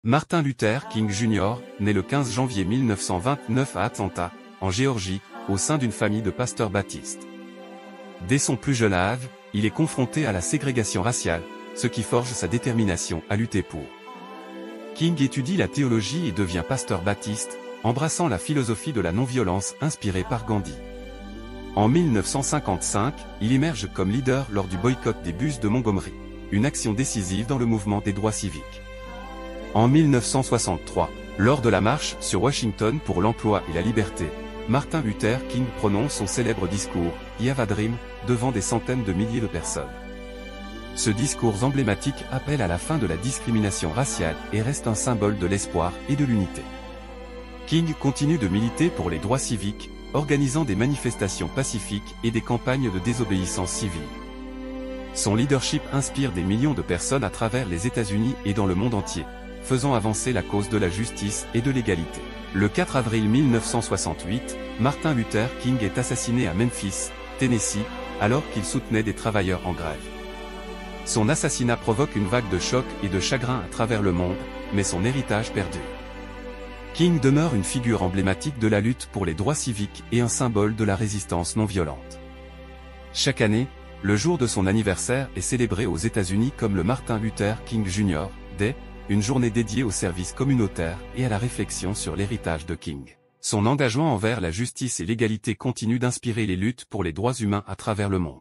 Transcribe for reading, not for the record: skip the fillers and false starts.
Martin Luther King Jr., né le 15 janvier 1929 à Atlanta, en Géorgie, au sein d'une famille de pasteurs baptistes. Dès son plus jeune âge, il est confronté à la ségrégation raciale, ce qui forge sa détermination à lutter pour. King étudie la théologie et devient pasteur baptiste, embrassant la philosophie de la non-violence inspirée par Gandhi. En 1955, il émerge comme leader lors du boycott des bus de Montgomery, une action décisive dans le mouvement des droits civiques. En 1963, lors de la marche sur Washington pour l'emploi et la liberté, Martin Luther King prononce son célèbre discours « I have a dream » devant des centaines de milliers de personnes. Ce discours emblématique appelle à la fin de la discrimination raciale et reste un symbole de l'espoir et de l'unité. King continue de militer pour les droits civiques, organisant des manifestations pacifiques et des campagnes de désobéissance civile. Son leadership inspire des millions de personnes à travers les États-Unis et dans le monde entier, faisant avancer la cause de la justice et de l'égalité. Le 4 avril 1968, Martin Luther King est assassiné à Memphis, Tennessee, alors qu'il soutenait des travailleurs en grève. Son assassinat provoque une vague de choc et de chagrin à travers le monde, mais son héritage perdure. King demeure une figure emblématique de la lutte pour les droits civiques et un symbole de la résistance non violente. Chaque année, le jour de son anniversaire est célébré aux États-Unis comme le Martin Luther King Jr. Day, une journée dédiée au service communautaire et à la réflexion sur l'héritage de King. Son engagement envers la justice et l'égalité continue d'inspirer les luttes pour les droits humains à travers le monde.